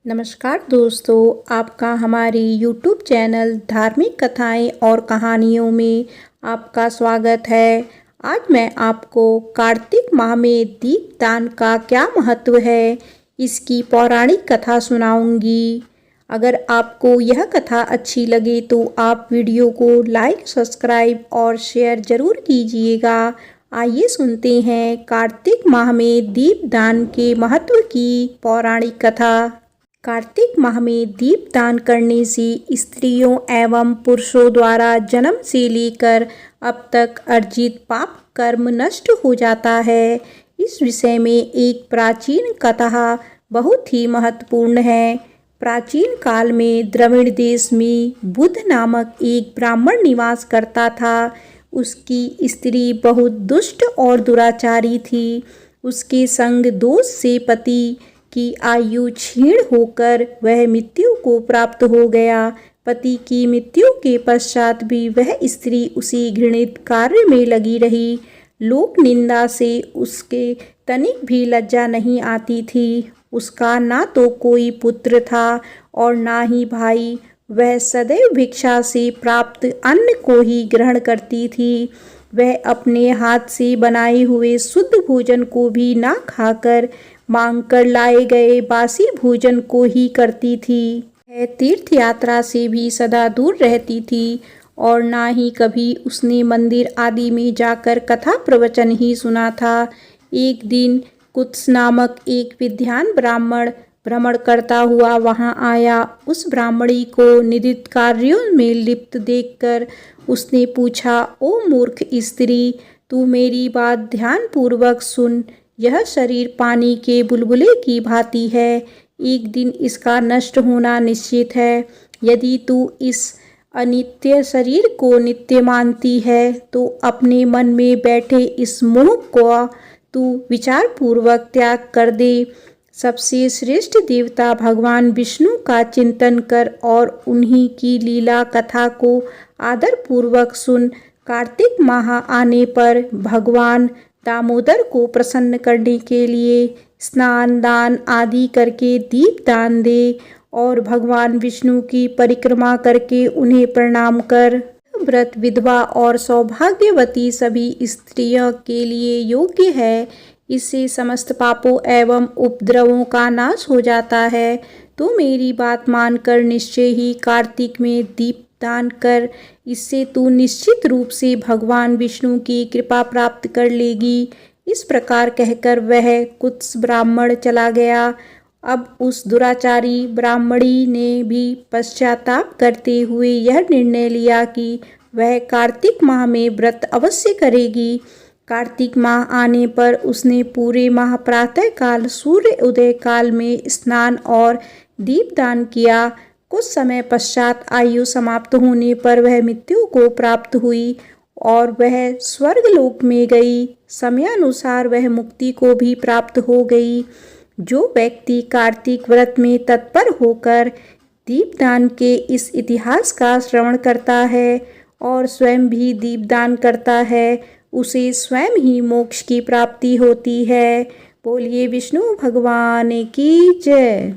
नमस्कार दोस्तों, आपका हमारे YouTube चैनल धार्मिक कथाएं और कहानियों में आपका स्वागत है। आज मैं आपको कार्तिक माह में दीपदान का क्या महत्व है, इसकी पौराणिक कथा सुनाऊंगी। अगर आपको यह कथा अच्छी लगे तो आप वीडियो को लाइक, सब्सक्राइब और शेयर ज़रूर कीजिएगा। आइए सुनते हैं कार्तिक माह में दीपदान के महत्व की पौराणिक कथा। कार्तिक माह में दीपदान करने से स्त्रियों एवं पुरुषों द्वारा जन्म से लेकर अब तक अर्जित पाप कर्म नष्ट हो जाता है। इस विषय में एक प्राचीन कथा बहुत ही महत्वपूर्ण है। प्राचीन काल में द्रविड़ देश में बुद्ध नामक एक ब्राह्मण निवास करता था। उसकी स्त्री बहुत दुष्ट और दुराचारी थी। उसके संग दोष से पति की आयु क्षीण होकर वह मृत्यु को प्राप्त हो गया। पति की मृत्यु के पश्चात भी वह स्त्री उसी घृणित कार्य में लगी रही। लोक निंदा से उसके तनिक भी लज्जा नहीं आती थी। उसका ना तो कोई पुत्र था और ना ही भाई। वह सदैव भिक्षा से प्राप्त अन्न को ही ग्रहण करती थी। वह अपने हाथ से बनाए हुए शुद्ध भोजन को भी ना खाकर मांग कर लाए गए बासी भोजन को ही करती थी। वह तीर्थ यात्रा से भी सदा दूर रहती थी और ना ही कभी उसने मंदिर आदि में जाकर कथा प्रवचन ही सुना था। एक दिन कुत्स नामक एक विद्वान ब्राह्मण भ्रमण करता हुआ वहां आया। उस ब्राह्मणी को निदित कार्यों में लिप्त देखकर उसने पूछा, ओ मूर्ख स्त्री, तू मेरी बात ध्यान पूर्वक सुन। यह शरीर पानी के बुलबुले की भांति है। एक दिन इसका नष्ट होना निश्चित है। यदि तू इस अनित्य शरीर को नित्य मानती है तो अपने मन में बैठे इस मोह को तू विचार पूर्वक त्याग कर दे। सबसे श्रेष्ठ देवता भगवान विष्णु का चिंतन कर और उन्हीं की लीला कथा को आदर पूर्वक सुन। कार्तिक माह आने पर भगवान दामोदर को प्रसन्न करने के लिए स्नान दान आदि करके दीप दान दे और भगवान विष्णु की परिक्रमा करके उन्हें प्रणाम कर। व्रत विधवा और सौभाग्यवती सभी स्त्रियों के लिए योग्य है। इससे समस्त पापों एवं उपद्रवों का नाश हो जाता है। तो मेरी बात मानकर निश्चय ही कार्तिक में दीप दान कर। इससे तू निश्चित रूप से भगवान विष्णु की कृपा प्राप्त कर लेगी। इस प्रकार कहकर वह कुत्स ब्राह्मण चला गया। अब उस दुराचारी ब्राह्मणी ने भी पश्चाताप करते हुए यह निर्णय लिया कि वह कार्तिक माह में व्रत अवश्य करेगी। कार्तिक माह आने पर उसने पूरे माह प्रातः काल सूर्य उदय काल में स्नान और दीपदान किया। कुछ समय पश्चात आयु समाप्त होने पर वह मृत्यु को प्राप्त हुई और वह स्वर्गलोक में गई। समयानुसार वह मुक्ति को भी प्राप्त हो गई। जो व्यक्ति कार्तिक व्रत में तत्पर होकर दीपदान के इस इतिहास का श्रवण करता है और स्वयं भी दीपदान करता है, उसे स्वयं ही मोक्ष की प्राप्ति होती है। बोलिए विष्णु भगवान की जय।